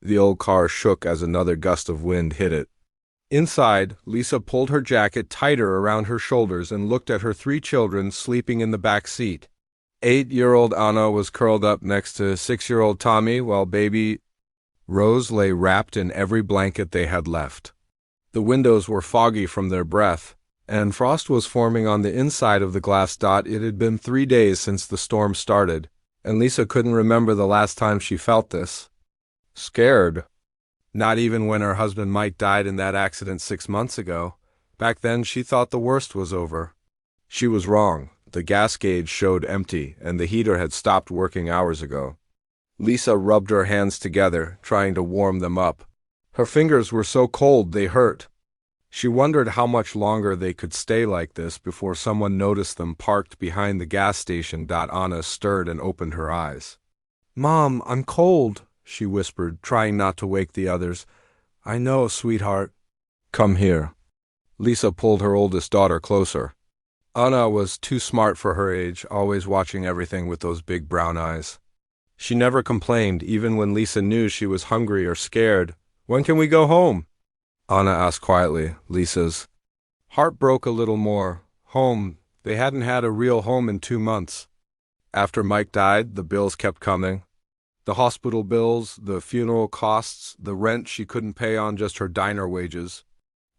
The old car shook as another gust of wind hit it. Inside, Lisa pulled her jacket tighter around her shoulders and looked at her 3 children sleeping in the back seat. 8-year-old Anna was curled up next to 6-year-old Tommy, while baby Rose lay wrapped in every blanket they had left. The windows were foggy from their breath, and frost was forming on the inside of the glass dot. It had been 3 days since the storm started, and Lisa couldn't remember the last time she felt this. Scared. Not even when her husband Mike died in that accident 6 months ago. Back then she thought the worst was over. She was wrong. The gas gauge showed empty, and the heater had stopped working hours ago. Lisa rubbed her hands together, trying to warm them up. Her fingers were so cold they hurt. She wondered how much longer they could stay like this before someone noticed them parked behind the gas station. Anna stirred and opened her eyes. "Mom, I'm cold," she whispered, trying not to wake the others. "I know, sweetheart." "Come here." Lisa pulled her oldest daughter closer. Anna was too smart for her age, always watching everything with those big brown eyes. She never complained, even when Lisa knew she was hungry or scared. "When can we go home?" Anna asked quietly. Lisa's heart broke a little more. Home. They hadn't had a real home in 2 months. After Mike died, the bills kept coming. The hospital bills, the funeral costs, the rent she couldn't pay on just her diner wages.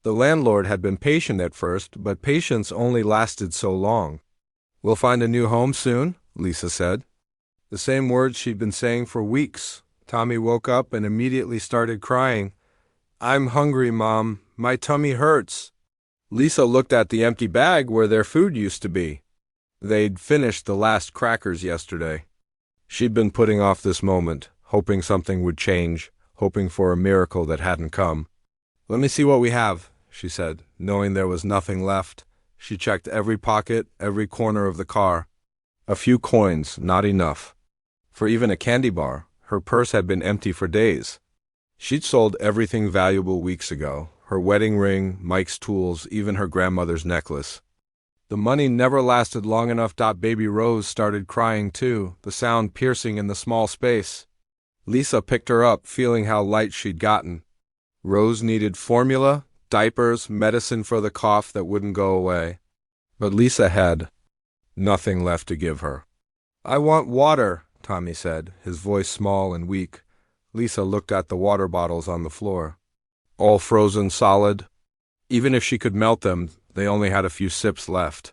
The landlord had been patient at first, but patience only lasted so long. "We'll find a new home soon," Lisa said. The same words she'd been saying for weeks. Tommy woke up and immediately started crying. "I'm hungry, Mom. My tummy hurts." Lisa looked at the empty bag where their food used to be. They'd finished the last crackers yesterday. She'd been putting off this moment, hoping something would change, hoping for a miracle that hadn't come. "Let me see what we have," she said, knowing there was nothing left. She checked every pocket, every corner of the car. A few coins, not enough. For even a candy bar. Her purse had been empty for days. She'd sold everything valuable weeks ago. Her wedding ring, Mike's tools, even her grandmother's necklace. The money never lasted long enough. Baby Rose started crying too, the sound piercing in the small space. Lisa picked her up, feeling how light she'd gotten. Rose needed formula, diapers, medicine for the cough that wouldn't go away. But Lisa had nothing left to give her. "I want water," Tommy said, his voice small and weak. Lisa looked at the water bottles on the floor. All frozen solid. Even if she could melt them, they only had a few sips left.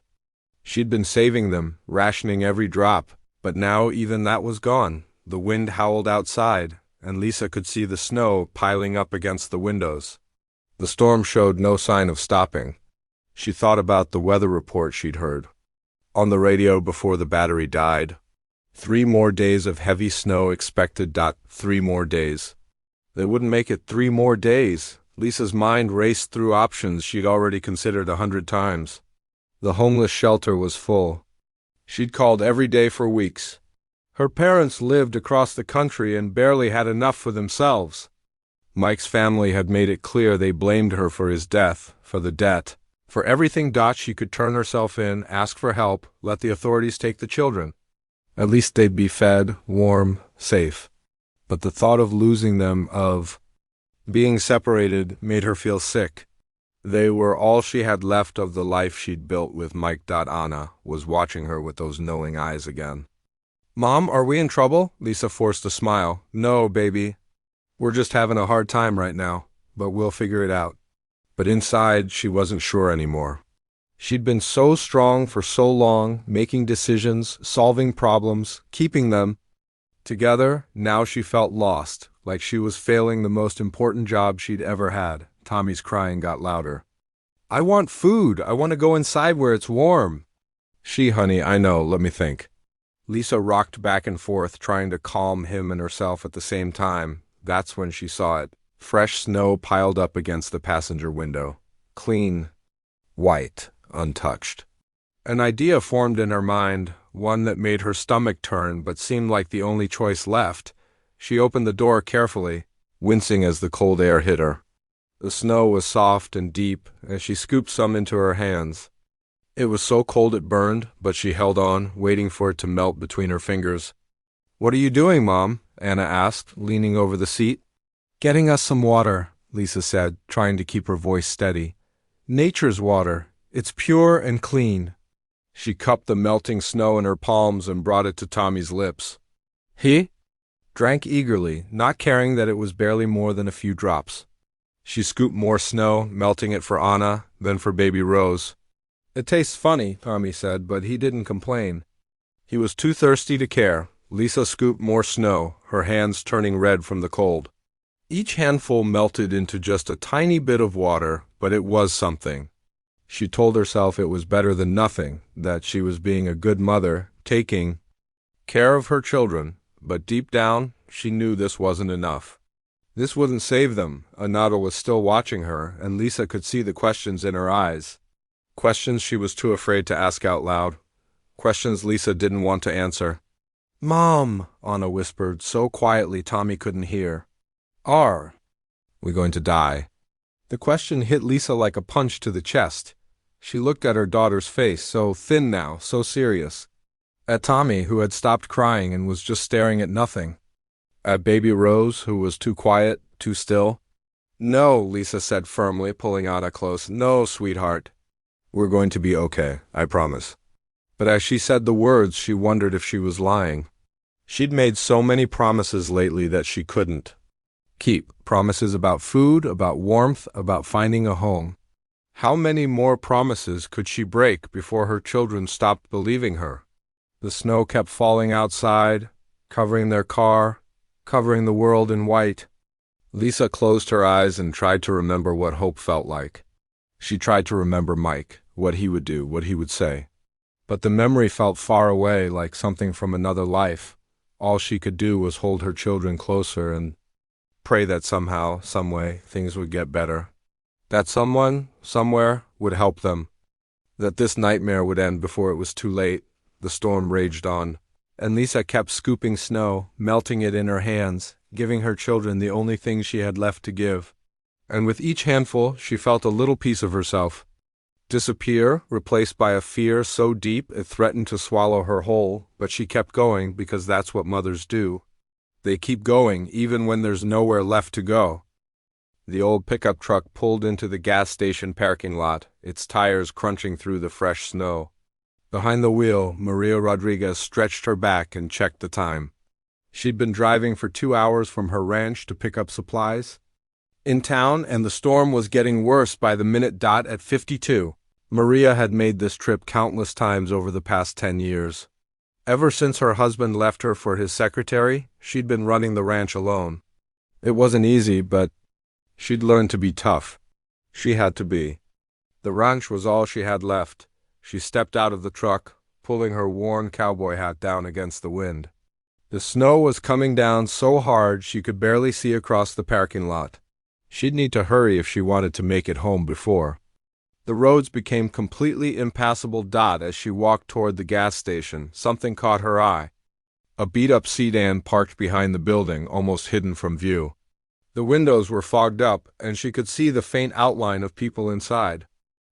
She'd been saving them, rationing every drop, but now even that was gone. The wind howled outside, and Lisa could see the snow piling up against the windows. The storm showed no sign of stopping. She thought about the weather report she'd heard on the radio before the battery died. 3 more days of heavy snow expected. 3 more days. They wouldn't make it 3 more days. Lisa's mind raced through options she'd already considered 100 times. The homeless shelter was full. She'd called every day for weeks. Her parents lived across the country and barely had enough for themselves. Mike's family had made it clear they blamed her for his death, for the debt, for everything. She could turn herself in, ask for help, let the authorities take the children. At least they'd be fed, warm, safe. But the thought of losing them, of being separated, made her feel sick. They were all she had left of the life she'd built with Mike. Anna was watching her with those knowing eyes again. "Mom, are we in trouble?" Lisa forced a smile. "No, baby. We're just having a hard time right now, but we'll figure it out." But inside, she wasn't sure anymore. She'd been so strong for so long, making decisions, solving problems, keeping them together. Now she felt lost, like she was failing the most important job she'd ever had. Tommy's crying got louder. "I want food. I want to go inside where it's warm." Honey, I know, let me think." Lisa rocked back and forth, trying to calm him and herself at the same time. That's when she saw it. Fresh snow piled up against the passenger window. Clean, white, untouched. An idea formed in her mind, one that made her stomach turn but seemed like the only choice left. She opened the door carefully, wincing as the cold air hit her. The snow was soft and deep as she scooped some into her hands. It was so cold it burned, but she held on, waiting for it to melt between her fingers. "What are you doing, Mom?" Anna asked, leaning over the seat. Getting us some water, Lisa said, trying to keep her voice steady. Nature's water. It's pure and clean. She cupped the melting snow in her palms and brought it to Tommy's lips. He drank eagerly, not caring that it was barely more than a few drops. She scooped more snow, melting it for Anna, then for baby Rose. It tastes funny, Tommy said, but he didn't complain. He was too thirsty to care. Lisa scooped more snow, her hands turning red from the cold. Each handful melted into just a tiny bit of water, but it was something. She told herself it was better than nothing, that she was being a good mother, taking care of her children, but deep down, she knew this wasn't enough. This wouldn't save them. Anata was still watching her, and Lisa could see the questions in her eyes. Questions she was too afraid to ask out loud. Questions Lisa didn't want to answer. Mom, Anna whispered, so quietly Tommy couldn't hear. Are we going to die? The question hit Lisa like a punch to the chest. She looked at her daughter's face, so thin now, so serious. At Tommy, who had stopped crying and was just staring at nothing. At baby Rose, who was too quiet, too still. No, Lisa said firmly, pulling Anna close. No, sweetheart. We're going to be okay, I promise. But as she said the words, she wondered if she was lying. She'd made so many promises lately that she couldn't keep. Promises about food, about warmth, about finding a home. How many more promises could she break before her children stopped believing her? The snow kept falling outside, covering their car, covering the world in white. Lisa closed her eyes and tried to remember what hope felt like. She tried to remember Mike, what he would do, what he would say. But the memory felt far away, like something from another life. All she could do was hold her children closer and pray that somehow, someway, things would get better. That someone, somewhere, would help them. That this nightmare would end before it was too late. The storm raged on, and Lisa kept scooping snow, melting it in her hands, giving her children the only thing she had left to give. And with each handful, she felt a little piece of herself disappear, replaced by a fear so deep it threatened to swallow her whole, but she kept going because that's what mothers do. They keep going even when there's nowhere left to go. The old pickup truck pulled into the gas station parking lot, its tires crunching through the fresh snow. Behind the wheel, Maria Rodriguez stretched her back and checked the time. She'd been driving for 2 hours from her ranch to pick up supplies in town, and the storm was getting worse by the minute dot at 52. Maria had made this trip countless times over the past 10 years. Ever since her husband left her for his secretary, she'd been running the ranch alone. It wasn't easy, but she'd learned to be tough. She had to be. The ranch was all she had left. She stepped out of the truck, pulling her worn cowboy hat down against the wind. The snow was coming down so hard she could barely see across the parking lot. She'd need to hurry if she wanted to make it home before. The roads became completely impassable as she walked toward the gas station. Something caught her eye. A beat-up sedan parked behind the building, almost hidden from view. The windows were fogged up, and she could see the faint outline of people inside.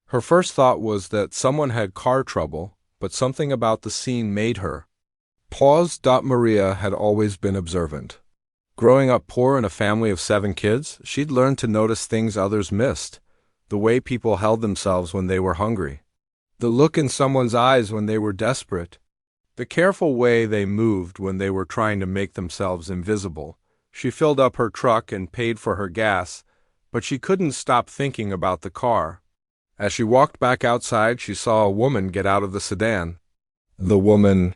Her first thought was that someone had car trouble, but something about the scene made her pause. Maria had always been observant. Growing up poor in a family of 7 kids, she'd learned to notice things others missed. The way people held themselves when they were hungry. The look in someone's eyes when they were desperate. The careful way they moved when they were trying to make themselves invisible. She filled up her truck and paid for her gas, but she couldn't stop thinking about the car. As she walked back outside, she saw a woman get out of the sedan. The woman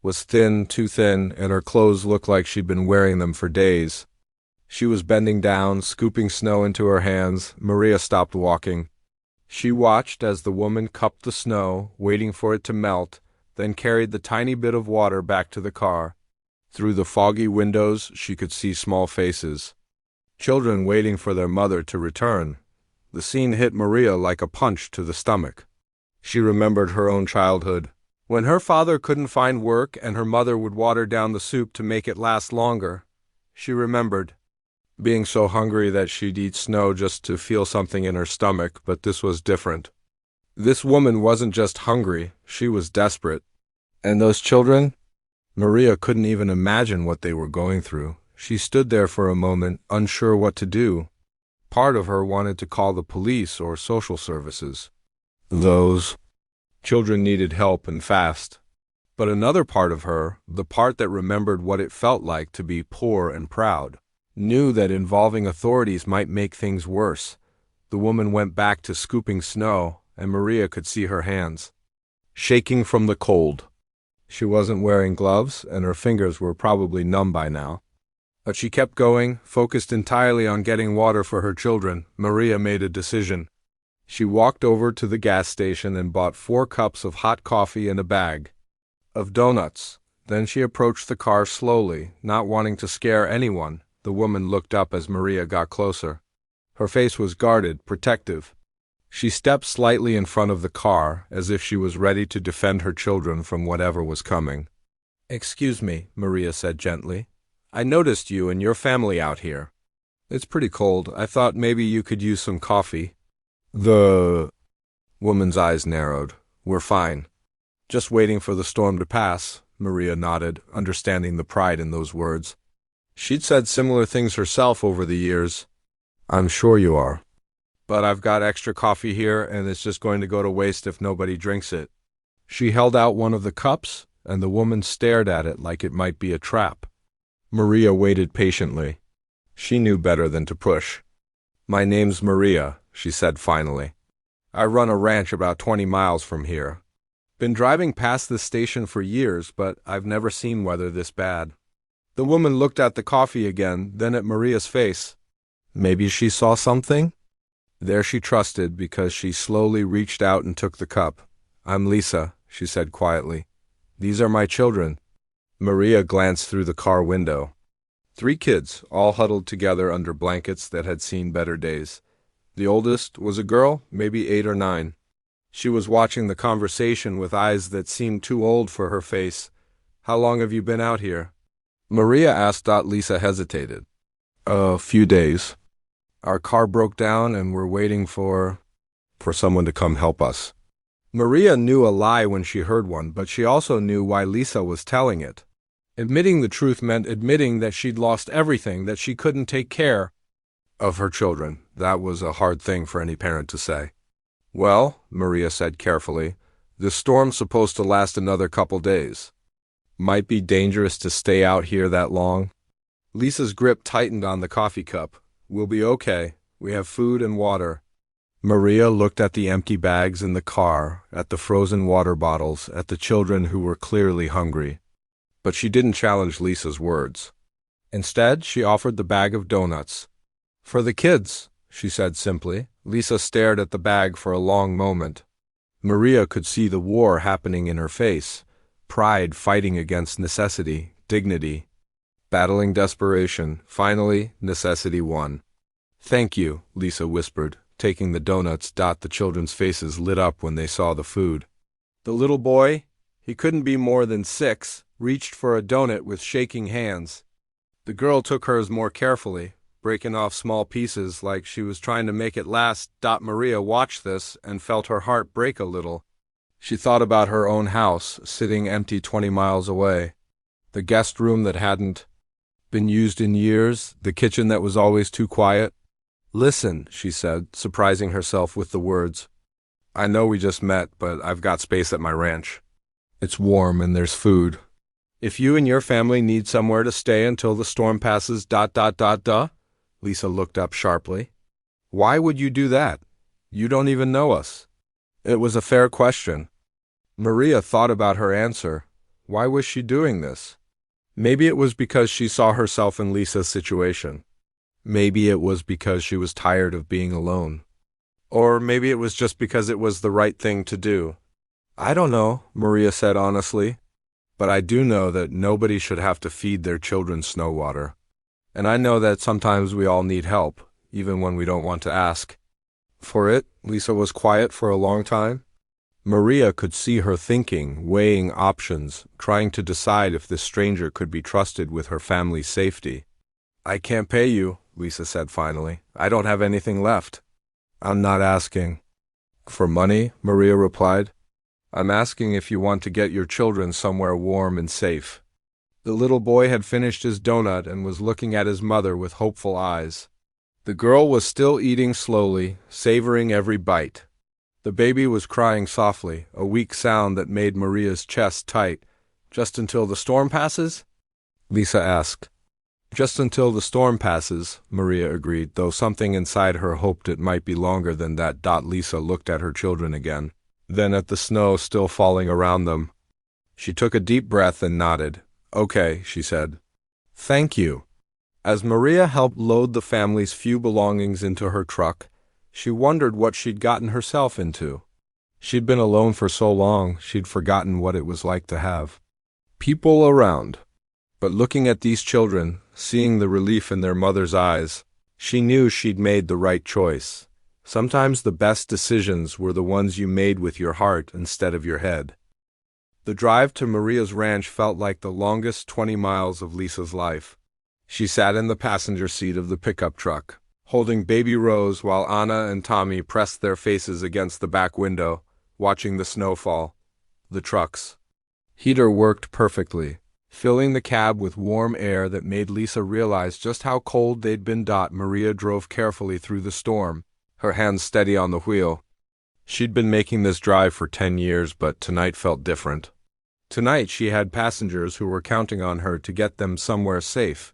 was thin, too thin, and her clothes looked like she'd been wearing them for days. She was bending down, scooping snow into her hands. Maria stopped walking. She watched as the woman cupped the snow, waiting for it to melt, then carried the tiny bit of water back to the car. Through the foggy windows, she could see small faces. Children waiting for their mother to return. The scene hit Maria like a punch to the stomach. She remembered her own childhood, when her father couldn't find work and her mother would water down the soup to make it last longer. She remembered being so hungry that she'd eat snow just to feel something in her stomach, but this was different. This woman wasn't just hungry, she was desperate. And those children? Maria couldn't even imagine what they were going through. She stood there for a moment, unsure what to do. Part of her wanted to call the police or social services. Those children needed help and fast. But another part of her, the part that remembered what it felt like to be poor and proud, knew that involving authorities might make things worse. The woman went back to scooping snow, and Maria could see her hands shaking from the cold. She wasn't wearing gloves, and her fingers were probably numb by now. But she kept going, focused entirely on getting water for her children. Maria made a decision. She walked over to the gas station and bought 4 cups of hot coffee and a bag of donuts. Then she approached the car slowly, not wanting to scare anyone. The woman looked up as Maria got closer. Her face was guarded, protective. She stepped slightly in front of the car, as if she was ready to defend her children from whatever was coming. "Excuse me," Maria said gently. "I noticed you and your family out here. It's pretty cold. I thought maybe you could use some coffee." The woman's eyes narrowed. "We're fine. Just waiting for the storm to pass," Maria nodded, understanding the pride in those words. She'd said similar things herself over the years. "I'm sure you are. But I've got extra coffee here, and it's just going to go to waste if nobody drinks it." She held out one of the cups, and the woman stared at it like it might be a trap. Maria waited patiently. She knew better than to push. "My name's Maria," she said finally. "I run a ranch about 20 miles from here. Been driving past this station for years, but I've never seen weather this bad." The woman looked at the coffee again, then at Maria's face. Maybe she saw something? There she trusted, because she slowly reached out and took the cup. "I'm Lisa," she said quietly. "These are my children." Maria glanced through the car window. 3 kids, all huddled together under blankets that had seen better days. The oldest was a girl, maybe 8 or 9. She was watching the conversation with eyes that seemed too old for her face. "How long have you been out here?" Maria asked. Lisa hesitated. "A few days. Our car broke down and we're waiting for someone to come help us." Maria knew a lie when she heard one, but she also knew why Lisa was telling it. Admitting the truth meant admitting that she'd lost everything, that she couldn't take care of her children. That was a hard thing for any parent to say. "Well," Maria said carefully, "this storm's supposed to last another couple days. Might be dangerous to stay out here that long." Lisa's grip tightened on the coffee cup. "We'll be okay. We have food and water." Maria looked at the empty bags in the car, at the frozen water bottles, at the children who were clearly hungry. But she didn't challenge Lisa's words. Instead, she offered the bag of donuts. "For the kids," she said simply. Lisa stared at the bag for a long moment. Maria could see the war happening in her face. Pride fighting against necessity, dignity, battling desperation. Finally, necessity won. "Thank you," Lisa whispered, taking the donuts. The children's faces lit up when they saw the food. The little boy, he couldn't be more than 6, reached for a donut with shaking hands. The girl took hers more carefully, breaking off small pieces like she was trying to make it last. Maria watched this and felt her heart break a little. She thought about her own house, sitting empty 20 miles away. The guest room that hadn't been used in years, the kitchen that was always too quiet. "Listen," she said, surprising herself with the words. "I know we just met, but I've got space at my ranch. It's warm and there's food. If you and your family need somewhere to stay until the storm passes, Lisa looked up sharply. "Why would you do that? You don't even know us." It was a fair question. Maria thought about her answer. Why was she doing this? Maybe it was because she saw herself in Lisa's situation. Maybe it was because she was tired of being alone. Or maybe it was just because it was the right thing to do. "I don't know," Maria said honestly. "But I do know that nobody should have to feed their children snow water. And I know that sometimes we all need help, even when we don't want to ask." For it, Lisa was quiet for a long time. Maria could see her thinking, weighing options, trying to decide if this stranger could be trusted with her family's safety. "I can't pay you," Lisa said finally. "I don't have anything left." "I'm not asking for money," Maria replied. "I'm asking if you want to get your children somewhere warm and safe." The little boy had finished his donut and was looking at his mother with hopeful eyes. The girl was still eating slowly, savoring every bite. The baby was crying softly, a weak sound that made Maria's chest tight. "Just until the storm passes?" Lisa asked. "Just until the storm passes," Maria agreed, though something inside her hoped it might be longer than that. Lisa looked at her children again, then at the snow still falling around them. She took a deep breath and nodded. "Okay," she said. "Thank you." As Maria helped load the family's few belongings into her truck, she wondered what she'd gotten herself into. She'd been alone for so long, she'd forgotten what it was like to have people around. But looking at these children, seeing the relief in their mother's eyes, she knew she'd made the right choice. Sometimes the best decisions were the ones you made with your heart instead of your head. The drive to Maria's ranch felt like the longest 20 miles of Lisa's life. She sat in the passenger seat of the pickup truck, holding baby Rose while Anna and Tommy pressed their faces against the back window, watching the snow fall. The truck's heater worked perfectly, filling the cab with warm air that made Lisa realize just how cold they'd been. Maria drove carefully through the storm, her hands steady on the wheel. She'd been making this drive for 10 years, but tonight felt different. Tonight she had passengers who were counting on her to get them somewhere safe.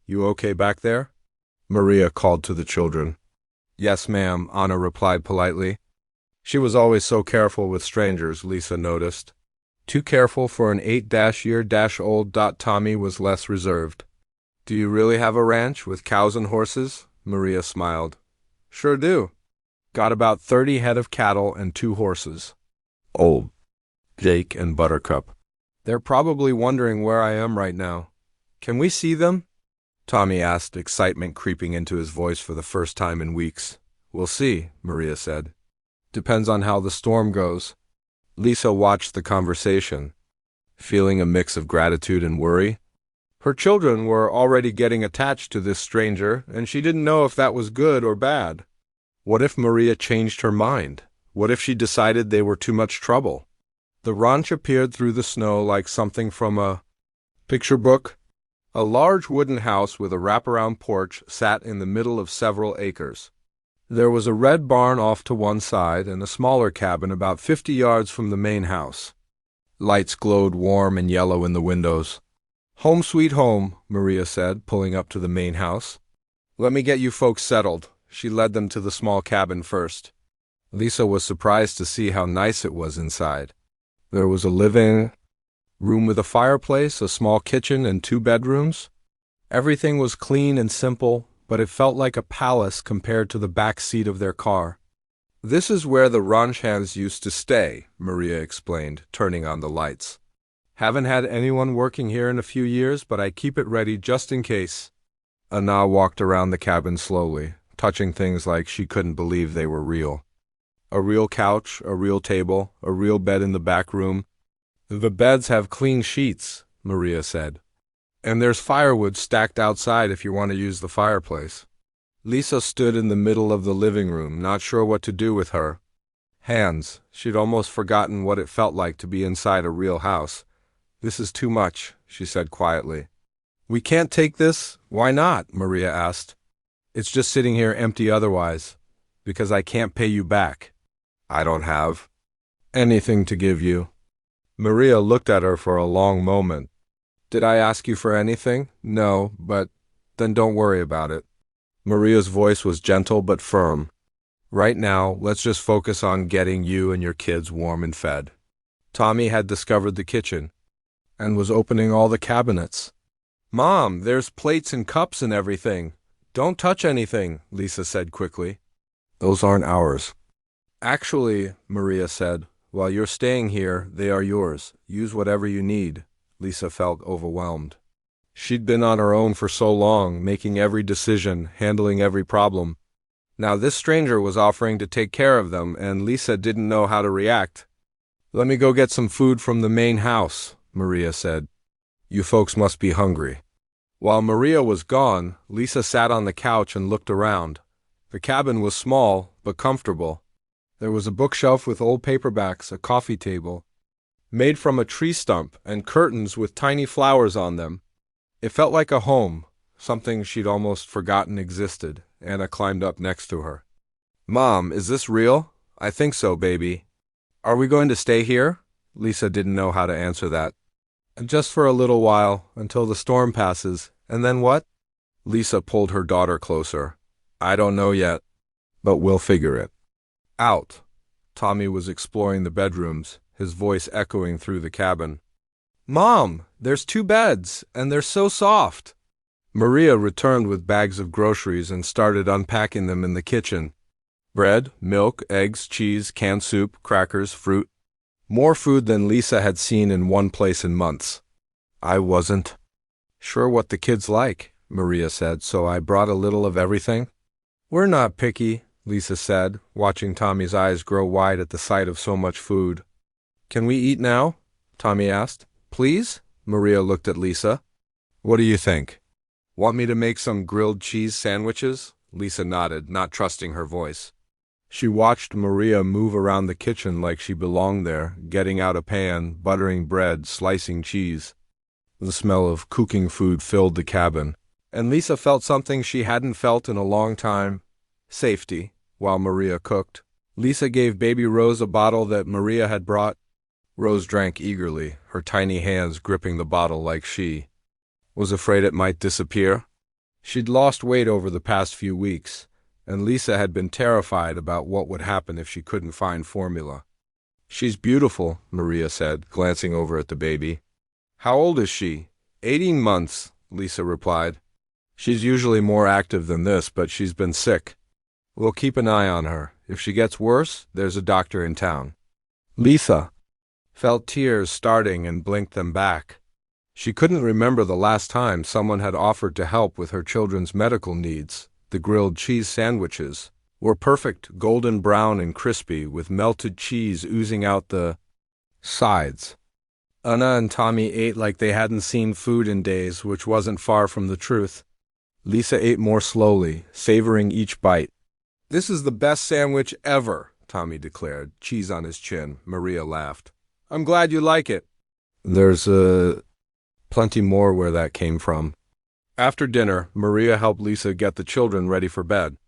"You okay back there?" Maria called to the children. "Yes, ma'am," Anna replied politely. She was always so careful with strangers, Lisa noticed. Too careful for an 8-year-old. Tommy was less reserved. "Do you really have a ranch with cows and horses?" Maria smiled. "Sure do. Got about 30 head of cattle and 2 horses. Old Jake and Buttercup. They're probably wondering where I am right now. Can we see them?" Tommy asked, excitement creeping into his voice for the first time in weeks. "We'll see," Maria said. "Depends on how the storm goes." Lisa watched the conversation, feeling a mix of gratitude and worry. Her children were already getting attached to this stranger, and she didn't know if that was good or bad. What if Maria changed her mind? What if she decided they were too much trouble? The ranch appeared through the snow like something from a picture book. A large wooden house with a wraparound porch sat in the middle of several acres. There was a red barn off to one side and a smaller cabin about 50 yards from the main house. Lights glowed warm and yellow in the windows. "Home sweet home," Maria said, pulling up to the main house. "Let me get you folks settled." She led them to the small cabin first. Lisa was surprised to see how nice it was inside. There was a living room with a fireplace, a small kitchen, and 2 bedrooms. Everything was clean and simple, but it felt like a palace compared to the back seat of their car. "This is where the ranch hands used to stay," Maria explained, turning on the lights. "Haven't had anyone working here in a few years, but I keep it ready just in case." Anna walked around the cabin slowly, touching things like she couldn't believe they were real. A real couch, a real table, a real bed in the back room. "The beds have clean sheets," Maria said. "And there's firewood stacked outside if you want to use the fireplace." Lisa stood in the middle of the living room, not sure what to do with her hands. She'd almost forgotten what it felt like to be inside a real house. "This is too much," she said quietly. "We can't take this?" "Why not?" Maria asked. "It's just sitting here empty otherwise. Because I can't pay you back. I don't have anything to give you." Maria looked at her for a long moment. "Did I ask you for anything?" "No, but then don't worry about it." Maria's voice was gentle but firm. "Right now, let's just focus on getting you and your kids warm and fed." Tommy had discovered the kitchen and was opening all the cabinets. "Mom, there's plates and cups and everything. Don't touch anything," Lisa said quickly. "Those aren't ours." "Actually," Maria said, "while you're staying here, they are yours. Use whatever you need." Lisa felt overwhelmed. She'd been on her own for so long, making every decision, handling every problem. Now this stranger was offering to take care of them, and Lisa didn't know how to react. "Let me go get some food from the main house," Maria said. "You folks must be hungry." While Maria was gone, Lisa sat on the couch and looked around. The cabin was small, but comfortable. There was a bookshelf with old paperbacks, a coffee table, made from a tree stump and curtains with tiny flowers on them. It felt like a home, something she'd almost forgotten existed. Anna climbed up next to her. Mom, is this real? I think so, baby. Are we going to stay here? Lisa didn't know how to answer that. Just for a little while, until the storm passes, and then what? Lisa pulled her daughter closer. I don't know yet, but we'll figure it out. Tommy was exploring the bedrooms, his voice echoing through the cabin. Mom, there's 2 beds, and they're so soft. Maria returned with bags of groceries and started unpacking them in the kitchen. Bread, milk, eggs, cheese, canned soup, crackers, fruit. More food than Lisa had seen in one place in months. I wasn't sure what the kids like, Maria said, so I brought a little of everything. We're not picky, Lisa said, watching Tommy's eyes grow wide at the sight of so much food. Can we eat now? Tommy asked. Please? Maria looked at Lisa. What do you think? Want me to make some grilled cheese sandwiches? Lisa nodded, not trusting her voice. She watched Maria move around the kitchen like she belonged there, getting out a pan, buttering bread, slicing cheese. The smell of cooking food filled the cabin, and Lisa felt something she hadn't felt in a long time: safety, while Maria cooked. Lisa gave baby Rose a bottle that Maria had brought. Rose drank eagerly, her tiny hands gripping the bottle like she was afraid it might disappear. She'd lost weight over the past few weeks, and Lisa had been terrified about what would happen if she couldn't find formula. She's beautiful, Maria said, glancing over at the baby. How old is she? 18 months, Lisa replied. She's usually more active than this, but she's been sick. We'll keep an eye on her. If she gets worse, there's a doctor in town. Lisa felt tears starting and blinked them back. She couldn't remember the last time someone had offered to help with her children's medical needs. The grilled cheese sandwiches were perfect, golden brown and crispy, with melted cheese oozing out the sides. Anna and Tommy ate like they hadn't seen food in days, which wasn't far from the truth. Lisa ate more slowly, savoring each bite. This is the best sandwich ever, Tommy declared, cheese on his chin. Maria laughed. I'm glad you like it. There's plenty more where that came from. After dinner, Maria helped Lisa get the children ready for bed.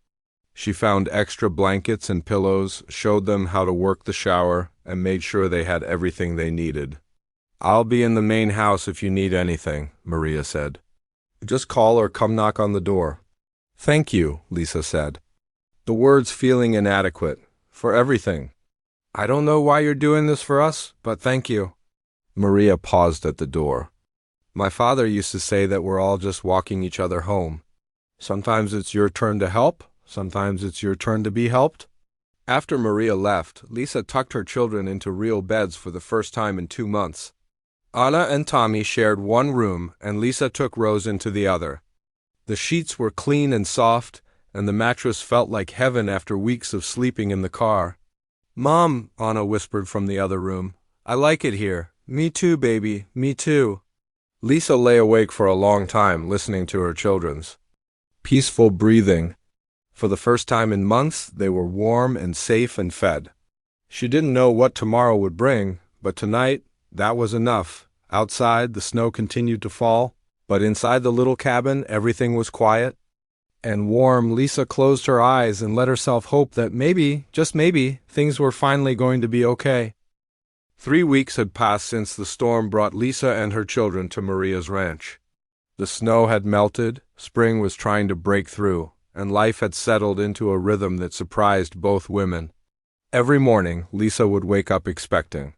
She found extra blankets and pillows, showed them how to work the shower, and made sure they had everything they needed. I'll be in the main house if you need anything, Maria said. Just call or come knock on the door. Thank you, Lisa said, the words feeling inadequate. For everything. I don't know why you're doing this for us, but thank you. Maria paused at the door. My father used to say that we're all just walking each other home. Sometimes it's your turn to help, sometimes it's your turn to be helped. After Maria left, Lisa tucked her children into real beds for the first time in 2 months. Anna and Tommy shared one room, and Lisa took Rose into the other. The sheets were clean and soft, and the mattress felt like heaven after weeks of sleeping in the car. Mom, Anna whispered from the other room. I like it here. Me too, baby, me too. Lisa lay awake for a long time, listening to her children's peaceful breathing. For the first time in months, they were warm and safe and fed. She didn't know what tomorrow would bring, but tonight, that was enough. Outside, the snow continued to fall, but inside the little cabin, everything was quiet and warm. Lisa closed her eyes and let herself hope that maybe, just maybe, things were finally going to be okay. 3 weeks had passed since the storm brought Lisa and her children to Maria's ranch. The snow had melted, spring was trying to break through, and life had settled into a rhythm that surprised both women. Every morning, Lisa would wake up expecting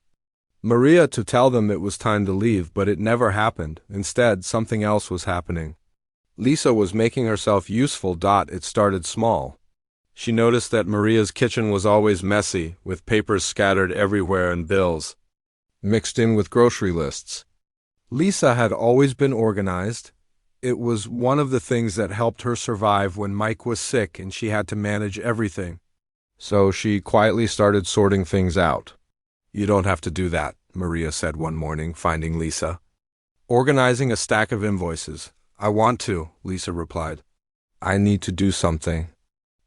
Maria to tell them it was time to leave, but it never happened. Instead, something else was happening. Lisa was making herself useful. It started small. She noticed that Maria's kitchen was always messy, with papers scattered everywhere and bills mixed in with grocery lists. Lisa had always been organized. It was one of the things that helped her survive when Mike was sick and she had to manage everything. So she quietly started sorting things out. You don't have to do that, Maria said one morning, finding Lisa organizing a stack of invoices. I want to, Lisa replied. I need to do something.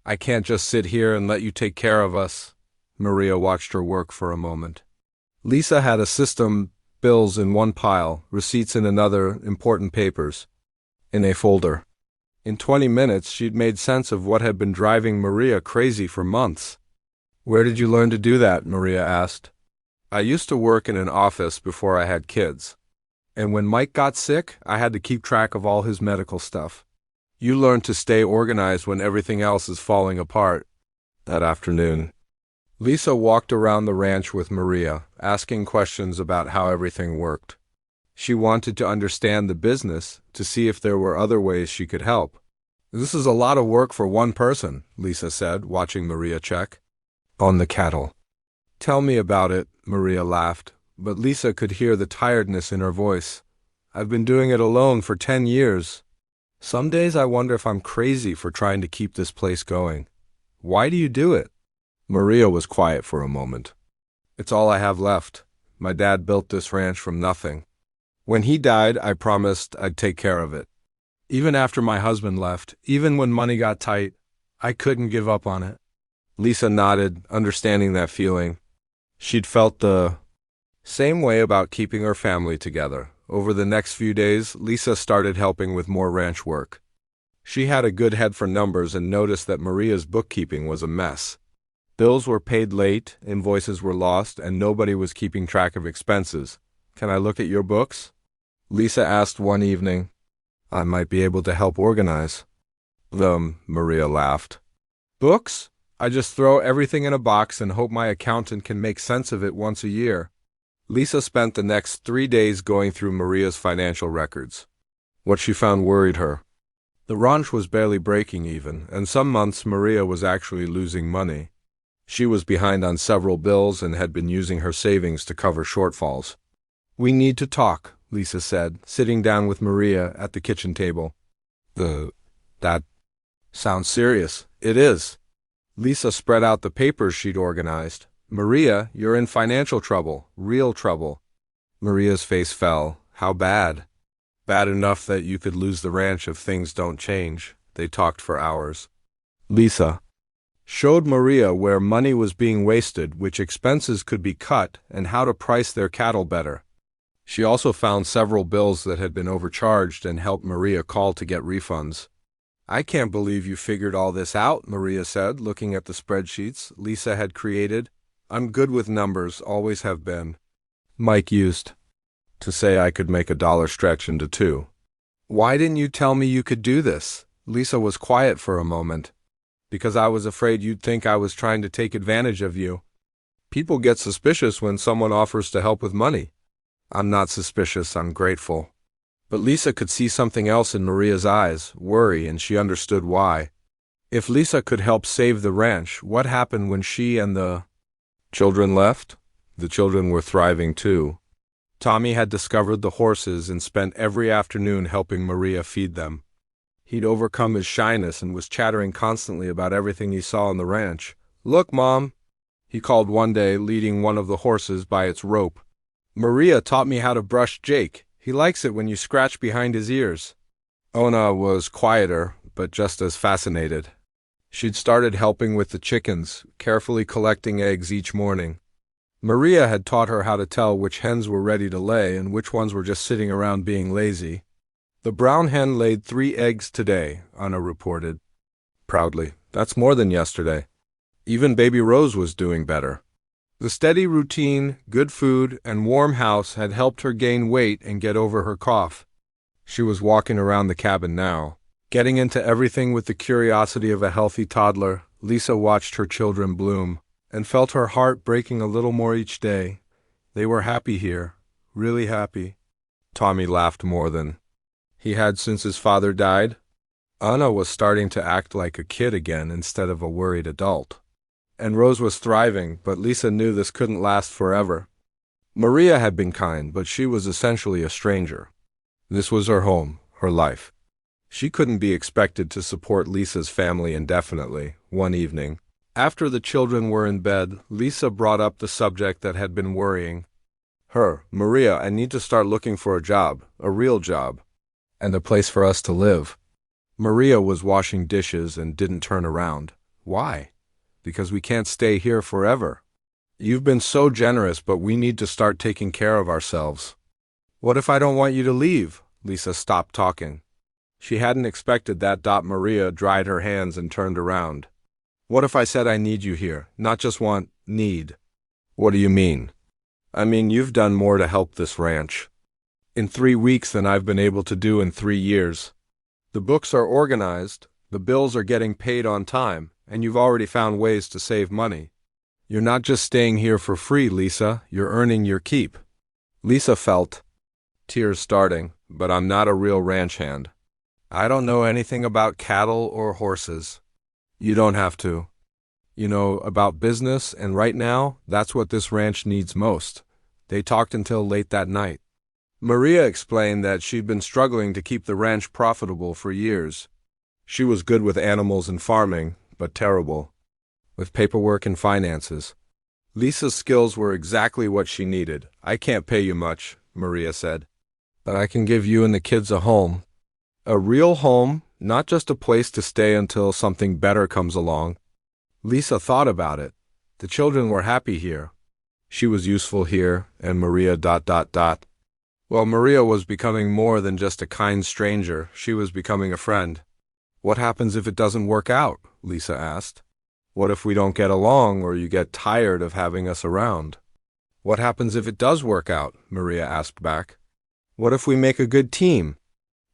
I can't just sit here and let you take care of us. Maria watched her work for a moment. Lisa had a system, bills in one pile, receipts in another, important papers in a folder. In 20 minutes, she'd made sense of what had been driving Maria crazy for months. "Where did you learn to do that?" Maria asked. "I used to work in an office before I had kids. And when Mike got sick, I had to keep track of all his medical stuff." "You learn to stay organized when everything else is falling apart." That afternoon, Lisa walked around the ranch with Maria, asking questions about how everything worked. She wanted to understand the business, to see if there were other ways she could help. "This is a lot of work for one person," Lisa said, watching Maria check on the cattle. "Tell me about it," Maria laughed, but Lisa could hear the tiredness in her voice. "I've been doing it alone for 10 years. Some days I wonder if I'm crazy for trying to keep this place going. Why do you do it?" Maria was quiet for a moment. "It's all I have left. My dad built this ranch from nothing. When he died, I promised I'd take care of it. Even after my husband left, even when money got tight, I couldn't give up on it." Lisa nodded, understanding that feeling. She'd felt the same way about keeping her family together. Over the next few days, Lisa started helping with more ranch work. She had a good head for numbers and noticed that Maria's bookkeeping was a mess. Bills were paid late, invoices were lost, and nobody was keeping track of expenses. "Can I look at your books?" Lisa asked one evening. "I might be able to help organize." Maria laughed. "Books? I just throw everything in a box and hope my accountant can make sense of it once a year." Lisa spent the next 3 days going through Maria's financial records. What she found worried her. The ranch was barely breaking even, and some months Maria was actually losing money. She was behind on several bills and had been using her savings to cover shortfalls. "We need to talk," Lisa said, sitting down with Maria at the kitchen table. That sounds serious." "It is." Lisa spread out the papers she'd organized. "Maria, you're in financial trouble, real trouble." Maria's face fell. "How bad?" "Bad enough that you could lose the ranch if things don't change." They talked for hours. Lisa showed Maria where money was being wasted, which expenses could be cut, and how to price their cattle better. She also found several bills that had been overcharged and helped Maria call to get refunds. "I can't believe you figured all this out," Maria said, looking at the spreadsheets Lisa had created. "I'm good with numbers, always have been." Mike used to say I could make $1 stretch into 2. "Why didn't you tell me you could do this?" Lisa was quiet for a moment. "Because I was afraid you'd think I was trying to take advantage of you. People get suspicious when someone offers to help with money." "I'm not suspicious, I'm grateful." But Lisa could see something else in Maria's eyes, worry, and she understood why. If Lisa could help save the ranch, what happened when she and the children left? The children were thriving too. Tommy had discovered the horses and spent every afternoon helping Maria feed them. He'd overcome his shyness and was chattering constantly about everything he saw on the ranch. "Look, Mom," he called one day, leading one of the horses by its rope. "Maria taught me how to brush Jake. He likes it when you scratch behind his ears." Ona was quieter, but just as fascinated. She'd started helping with the chickens, carefully collecting eggs each morning. Maria had taught her how to tell which hens were ready to lay and which ones were just sitting around being lazy. "The brown hen laid 3 eggs today," Anna reported proudly. "That's more than yesterday." Even baby Rose was doing better. The steady routine, good food, and warm house had helped her gain weight and get over her cough. She was walking around the cabin now, getting into everything with the curiosity of a healthy toddler. Lisa watched her children bloom and felt her heart breaking a little more each day. They were happy here, really happy. Tommy laughed more than he had since his father died. Anna was starting to act like a kid again instead of a worried adult. And Rose was thriving, but Lisa knew this couldn't last forever. Maria had been kind, but she was essentially a stranger. This was her home, her life. She couldn't be expected to support Lisa's family indefinitely. One evening, after the children were in bed, Lisa brought up the subject that had been worrying her. "Maria, I need to start looking for a job, a real job, and a place for us to live." Maria was washing dishes and didn't turn around. "Why?" "Because we can't stay here forever." You've been so generous, but we need to start taking care of ourselves. What if I don't want you to leave? Lisa stopped talking. She hadn't expected that. Maria dried her hands and turned around. What if I said I need you here, not just want, need? What do you mean? I mean, you've done more to help this ranch in 3 weeks than I've been able to do in 3 years. The books are organized, the bills are getting paid on time, and you've already found ways to save money. You're not just staying here for free, Lisa, you're earning your keep. Lisa felt tears starting, but I'm not a real ranch hand. I don't know anything about cattle or horses. You don't have to. You know about business, and right now, that's what this ranch needs most. They talked until late that night. Maria explained that she'd been struggling to keep the ranch profitable for years. She was good with animals and farming, but terrible with paperwork and finances. Lisa's skills were exactly what she needed. I can't pay you much, Maria said, but I can give you and the kids a home. A real home, not just a place to stay until something better comes along. Lisa thought about it. The children were happy here. She was useful here, and Maria ... Well, Maria was becoming more than just a kind stranger. She was becoming a friend. What happens if it doesn't work out? Lisa asked. What if we don't get along or you get tired of having us around? What happens if it does work out? Maria asked back. What if we make a good team?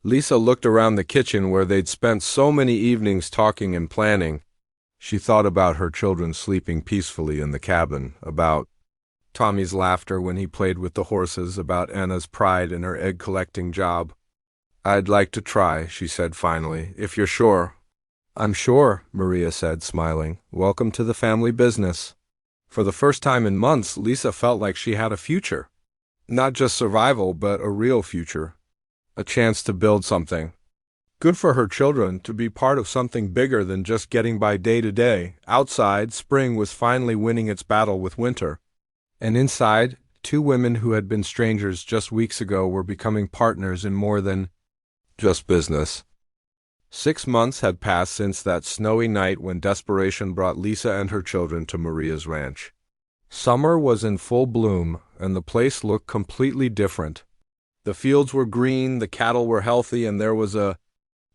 Lisa looked around the kitchen where they'd spent so many evenings talking and planning. She thought about her children sleeping peacefully in the cabin, about Tommy's laughter when he played with the horses, about Anna's pride in her egg-collecting job. I'd like to try, she said finally, if you're sure. I'm sure, Maria said, smiling. Welcome to the family business. For the first time in months, Lisa felt like she had a future. Not just survival, but a real future. A chance to build something. Good for her children to be part of something bigger than just getting by day to day. Outside, spring was finally winning its battle with winter. And inside, 2 women who had been strangers just weeks ago were becoming partners in more than just business. 6 months had passed since that snowy night when desperation brought Lisa and her children to Maria's ranch. Summer was in full bloom, and the place looked completely different. The fields were green, the cattle were healthy, and there was a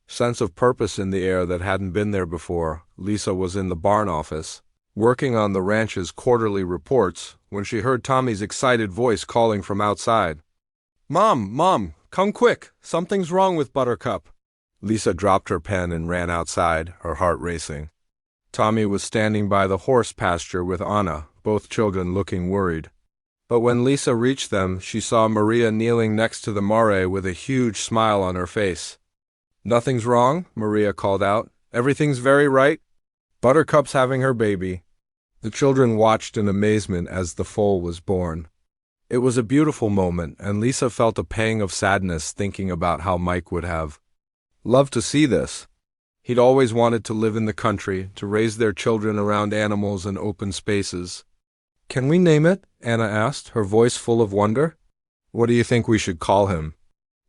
sense of purpose in the air that hadn't been there before. Lisa was in the barn office, working on the ranch's quarterly reports, when she heard Tommy's excited voice calling from outside. Mom, come quick! Something's wrong with Buttercup." Lisa dropped her pen and ran outside, her heart racing. Tommy was standing by the horse pasture with Anna, both children looking worried. But when Lisa reached them, she saw Maria kneeling next to the mare with a huge smile on her face. "Nothing's wrong," Maria called out. "Everything's very right. Buttercup's having her baby." The children watched in amazement as the foal was born. It was a beautiful moment, and Lisa felt a pang of sadness thinking about how Mike would have loved to see this. He'd always wanted to live in the country, to raise their children around animals and open spaces. "Can we name it?" Anna asked, her voice full of wonder. "What do you think we should call him?"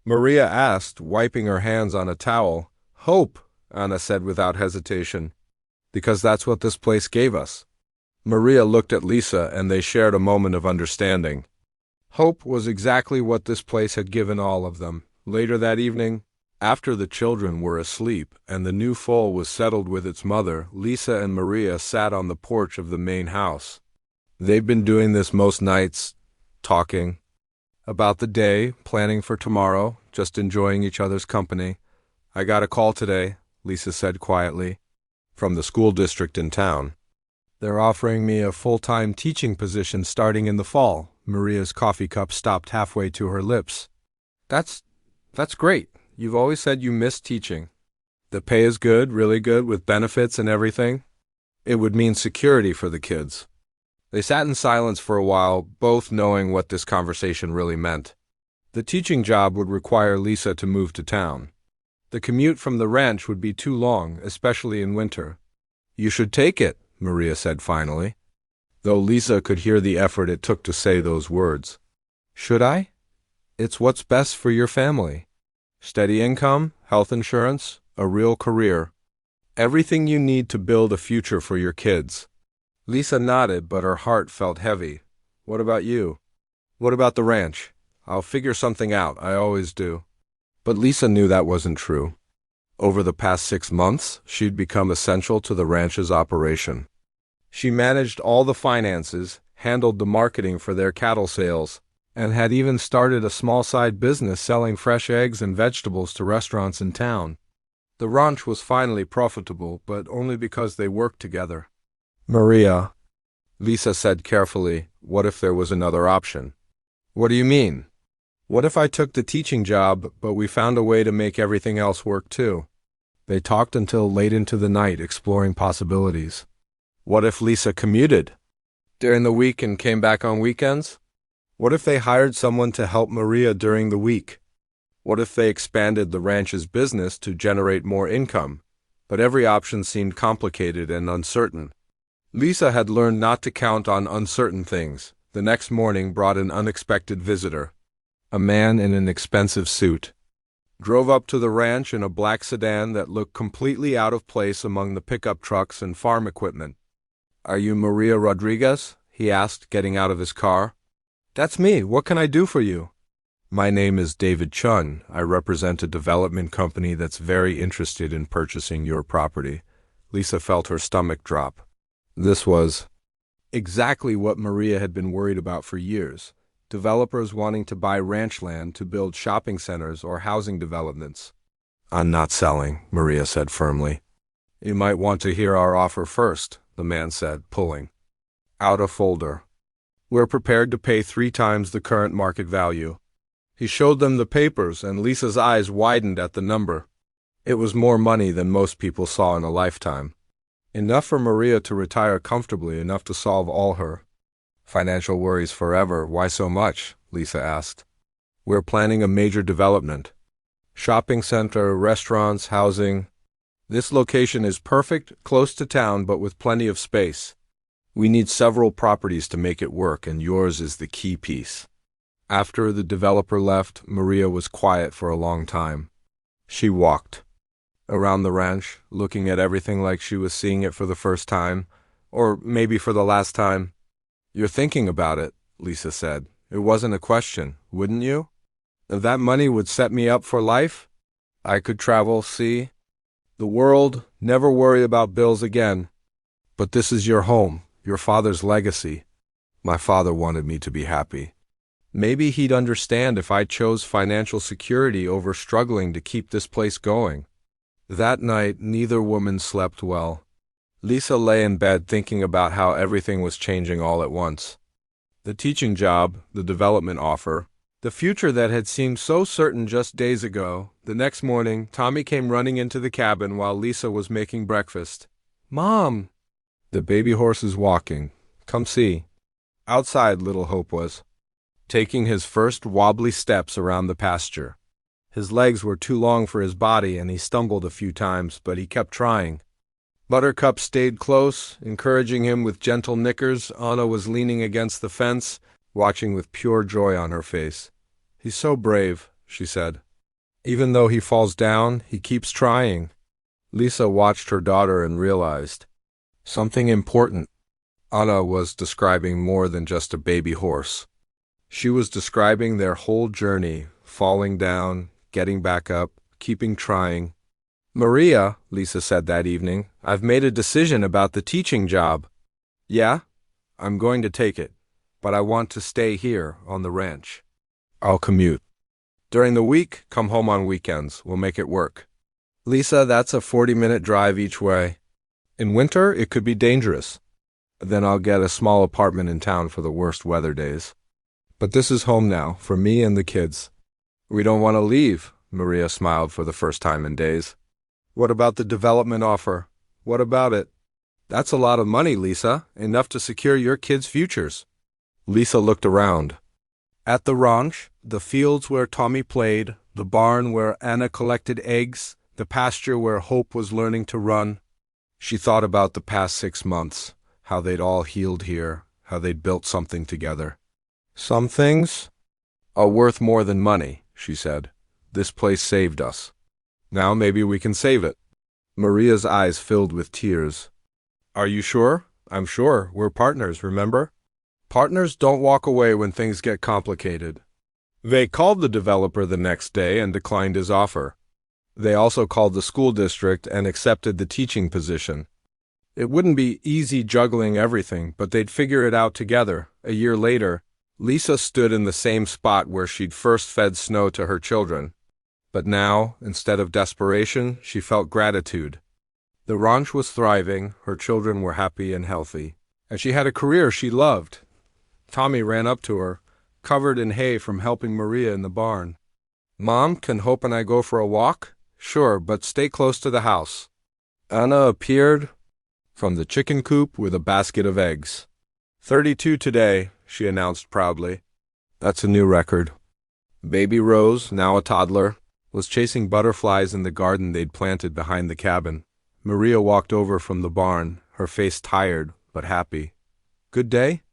Maria asked, wiping her hands on a towel. "Hope," Anna said without hesitation, "because that's what this place gave us." Maria looked at Lisa, and they shared a moment of understanding. Hope was exactly what this place had given all of them. Later that evening, after the children were asleep and the new foal was settled with its mother, Lisa and Maria sat on the porch of the main house. They'd been doing this most nights, talking about the day, planning for tomorrow, just enjoying each other's company. "I got a call today," Lisa said quietly, "from the school district in town. They're offering me a full-time teaching position starting in the fall." Maria's coffee cup stopped halfway to her lips. That's great. You've always said you missed teaching. The pay is good, really good, with benefits and everything. It would mean security for the kids." They sat in silence for a while, both knowing what this conversation really meant. The teaching job would require Lisa to move to town. The commute from the ranch would be too long, especially in winter. "You should take it," Maria said finally, though Lisa could hear the effort it took to say those words. "Should I? It's what's best for your family. Steady income, health insurance, a real career. Everything you need to build a future for your kids." Lisa nodded, but her heart felt heavy. What about you? What about the ranch? I'll figure something out, I always do. But Lisa knew that wasn't true. Over the past 6 months, she'd become essential to the ranch's operation. She managed all the finances, handled the marketing for their cattle sales, and had even started a small side business selling fresh eggs and vegetables to restaurants in town. The ranch was finally profitable, but only because they worked together. Maria, Lisa said carefully, what if there was another option? What do you mean? What if I took the teaching job, but we found a way to make everything else work too? They talked until late into the night, exploring possibilities. What if Lisa commuted during the week and came back on weekends? What if they hired someone to help Maria during the week? What if they expanded the ranch's business to generate more income? But every option seemed complicated and uncertain. Lisa had learned not to count on uncertain things. The next morning brought an unexpected visitor. A man in an expensive suit drove up to the ranch in a black sedan that looked completely out of place among the pickup trucks and farm equipment. Are you Maria Rodriguez? He asked, getting out of his car. That's me. What can I do for you? My name is David Chun. I represent a development company that's very interested in purchasing your property. Lisa felt her stomach drop. This was exactly what Maria had been worried about for years. Developers wanting to buy ranch land to build shopping centers or housing developments. I'm not selling, Maria said firmly. You might want to hear our offer first, the man said, pulling out a folder. We're prepared to pay 3 times the current market value. He showed them the papers, and Lisa's eyes widened at the number. It was more money than most people saw in a lifetime. Enough for Maria to retire comfortably, enough to solve all her financial worries forever. Why so much? Lisa asked. We're planning a major development. Shopping center, restaurants, housing. This location is perfect, close to town, but with plenty of space. We need several properties to make it work, and yours is the key piece. After the developer left, Maria was quiet for a long time. She walked around the ranch, looking at everything like she was seeing it for the first time, or maybe for the last time. You're thinking about it, Lisa said. It wasn't a question, wouldn't you? If that money would set me up for life, I could travel, see the world, never worry about bills again. But this is your home, your father's legacy. My father wanted me to be happy. Maybe he'd understand if I chose financial security over struggling to keep this place going. That night, neither woman slept well. Lisa lay in bed thinking about how everything was changing all at once. The teaching job, the development offer, the future that had seemed so certain just days ago. The next morning, Tommy came running into the cabin while Lisa was making breakfast. Mom! The baby horse is walking. Come see. Outside, little Hope was taking his first wobbly steps around the pasture. His legs were too long for his body, and he stumbled a few times, but he kept trying. Buttercup stayed close, encouraging him with gentle nickers. Anna was leaning against the fence, watching with pure joy on her face. He's so brave, she said. Even though he falls down, he keeps trying. Lisa watched her daughter and realized something important. Anna was describing more than just a baby horse. She was describing their whole journey, falling down, getting back up, keeping trying. Maria, Lisa said that evening, I've made a decision about the teaching job. Yeah? I'm going to take it, but I want to stay here on the ranch. I'll commute. During the week, come home on weekends. We'll make it work. Lisa, that's a 40-minute drive each way. In winter, it could be dangerous. Then I'll get a small apartment in town for the worst weather days. But this is home now, for me and the kids. We don't want to leave, Maria smiled for the first time in days. What about the development offer? What about it? That's a lot of money, Lisa, enough to secure your kids' futures. Lisa looked around. At the ranch, the fields where Tommy played, the barn where Anna collected eggs, the pasture where Hope was learning to run. She thought about the past 6 months, how they'd all healed here, how they'd built something together. Some things are worth more than money, she said. This place saved us. Now maybe we can save it. Maria's eyes filled with tears. Are you sure? I'm sure. We're partners, remember? Partners don't walk away when things get complicated. They called the developer the next day and declined his offer. They also called the school district and accepted the teaching position. It wouldn't be easy juggling everything, but they'd figure it out together. A year later, Lisa stood in the same spot where she'd first fed snow to her children. But now, instead of desperation, she felt gratitude. The ranch was thriving, her children were happy and healthy, and she had a career she loved. Tommy ran up to her, covered in hay from helping Maria in the barn. "Mom, can Hope and I go for a walk?" "Sure, but stay close to the house." Anna appeared from the chicken coop with a basket of eggs. 32 today, she announced proudly. That's a new record. Baby Rose, now a toddler, was chasing butterflies in the garden they'd planted behind the cabin. Maria walked over from the barn, her face tired but happy. "Good day?"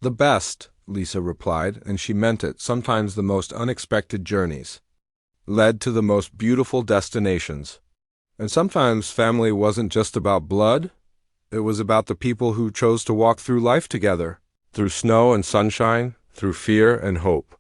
"The best," Lisa replied, and she meant it. Sometimes the most unexpected journeys led to the most beautiful destinations. And sometimes family wasn't just about blood. It was about the people who chose to walk through life together, through snow and sunshine, through fear and hope.